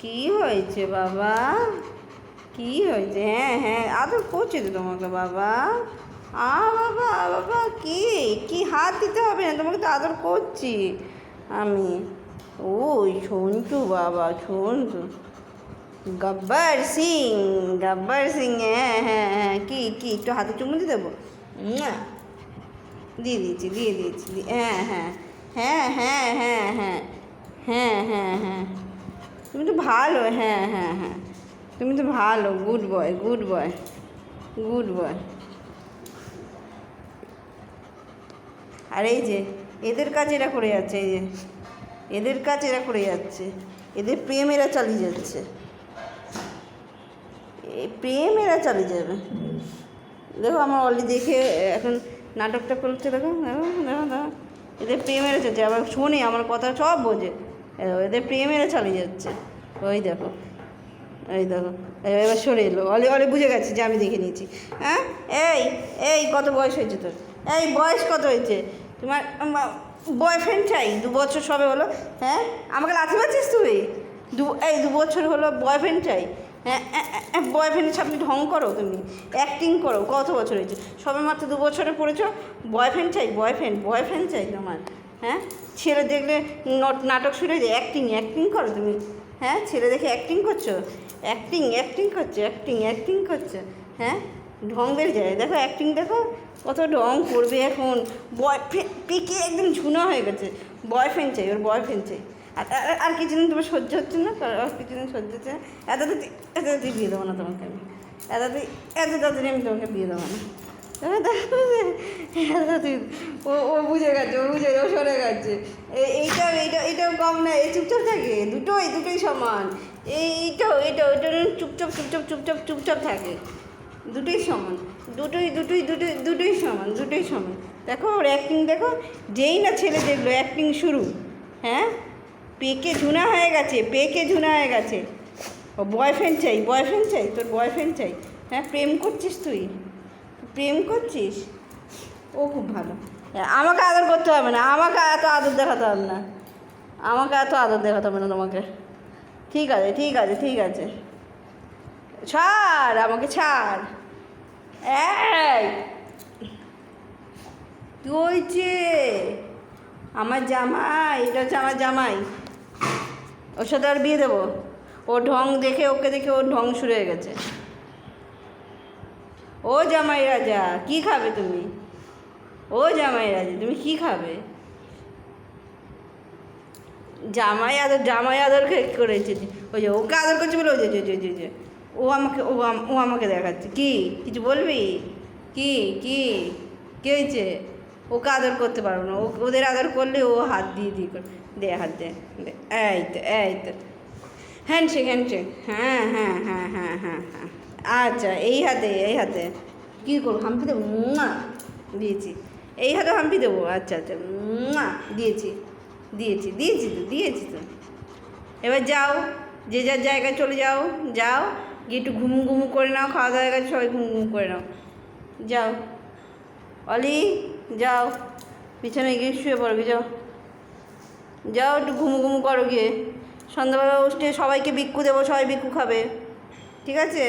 কি হয়েছে বাবা? কি হয়েছে? হ্যাঁ হ্যাঁ, আদর করছি তো তোমাকে বাবা। বাবা বাবা, কি কি হাত দিতে হবে না, তোমাকে তো আদর করছি আমি। ওই সন্টু বাবা, সন্টু। গব্বর সিং, গব্বর সিং, হ্যাঁ হ্যাঁ হ্যাঁ। কি কি একটু হাতে চুমু দিয়ে দেবো? দিয়ে দিয়েছি, দিয়ে দিয়েছি, হ্যাঁ হ্যাঁ হ্যাঁ হ্যাঁ হ্যাঁ হ্যাঁ হ্যাঁ হ্যাঁ হ্যাঁ। তুমি তো ভালো, হ্যাঁ হ্যাঁ হ্যাঁ, তুমি তো ভালো, good boy, good boy, good boy. আর এই যে এদের কাজ এরা করে যাচ্ছে, এই যে এদের কাজ এরা করে যাচ্ছে, এদের প্রেম এরা চালিয়ে যাচ্ছে, এই প্রেম এরা চালিয়ে যাবে। দেখো আমার অলি দেখে এখন নাটকটা করছে, দেখো দেখো দেখো দেখো, এদের প্রেমেরা যাচ্ছে, আবার শোনে আমার কথা, সব বোঝে। এদের প্রেমেরা চালিয়ে যাচ্ছে, ওই দেখো, এই দেখো। এবার সরে এলো, অলি অলি বুঝে গেছে যে আমি দেখে নিয়েছি। হ্যাঁ, এই এই কত বয়স হয়েছে তোর? এই বয়স কত হয়েছে তোমার? বয়ফ্রেন্ড চাই, 2 বছর সবে হলো। হ্যাঁ, আমাকে লাথি মারছিস তুই? 2 বছর হলো বয়ফ্রেন্ড চাই। হ্যাঁ, বয়ফ্রেন্ডের সামনে ঢং করো, তুমি অ্যাক্টিং করো। কত বছর হয়েছে? সবে মাত্র 2 বছরে পড়েছো, বয়ফ্রেন্ড চাই, বয়ফ্রেন্ড বয়ফ্রেন্ড চাই তোমার? হ্যাঁ, ছেলে দেখলে নাটক শুরু হয়ে যায়, অ্যাক্টিং অ্যাক্টিং করো তুমি। হ্যাঁ, ছেলে দেখে অ্যাক্টিং করছো, অ্যাক্টিং অ্যাক্টিং করছো, অ্যাক্টিং অ্যাক্টিং করছো। হ্যাঁ, ঢং বেড়ে যায়, দেখো অ্যাক্টিং দেখো, কত ঢং করবে এখন। বয়ফ্রেন্ড পেকে একদম ঝুনা হয়ে গেছে, বয়ফ্রেন্ড চাই, ওর বয়ফ্রেন্ড চাই। আর আর কিছুদিন তোমার সহ্য হচ্ছে না, আর কিছুদিন সহ্য হচ্ছে না। এত তাড়াতাড়ি বিয়ে দেবো না তোমাকে আমি, এত তাড়াতাড়ি আমি তোমাকে বিয়ে দেবো না। ও ও বুঝে গেছে, ও বুঝে, ও সরে গেছে। এইটাও কম না, এই চুপচাপ থাকে, দুটোই সমান। এইটাও চুপচাপ থাকে, দুটোই সমান, দুটোই সমান। দেখো ওর অ্যাক্টিং দেখো, যেই না ছেলে দেখলো অ্যাক্টিং শুরু। হ্যাঁ, পেকে ঝুনা হয়ে গেছে। ও বয়ফ্রেন্ড চাই, তোর বয়ফ্রেন্ড চাই। হ্যাঁ, প্রেম করছিস তুই, প্রেম করছিস। ও খুব ভালো, আমাকে আদর করতে হবে না, আমাকে এত আদর দেখাতে হবে না, তোমাকে। ঠিক আছে, ছাড় আমাকে, ছাড়। এই তুই হয়েছে আমার জামাই, এটা হচ্ছে আমার জামাই, ওর সাথে আর বিয়ে দেবো? ও ঢং দেখে, ওকে দেখে ওর ঢং শুরু হয়ে গেছে। ও জামাই রাজা, কি খাবে তুমি? ও জামাই রাজা, তুমি কি খাবে? জামাই আদর করেছে, ওই যে ওকে আদর করছে বলে, ওই যে ও আমাকে দেখাচ্ছে। কি কিছু বলবি? কি কি কি হয়েছে? ওকে আদর করতে পারবো না, ওদের আদর করলে ও হাত দিয়ে দে হাত দে, এই তো হ্যান্ডশেক, হ্যাঁ হ্যাঁ হ্যাঁ হ্যাঁ হ্যাঁ হ্যাঁ। আচ্ছা, এই হাতে কী করবো? হাম্পি দেবো? দিয়েছি, এই হাতে হাম্পি দেবো। আচ্ছা, দিয়েছি তো। এবার যাও, যে যার জায়গায় চলে যাও, গিয়ে একটু ঘুমু করে নাও, খাওয়া দাওয়া হয়ে গেছে, সবাই ঘুমু করে নাও, যাও। অলি, যাও পিছনে গিয়ে শুয়ে পড়বি, যাও একটু ঘুমু করো গিয়ে। সন্ধ্যাবেলা উঠে সবাইকে বিক্কু দেবো, সবাই বিক্কু খাবে, ঠিক আছে?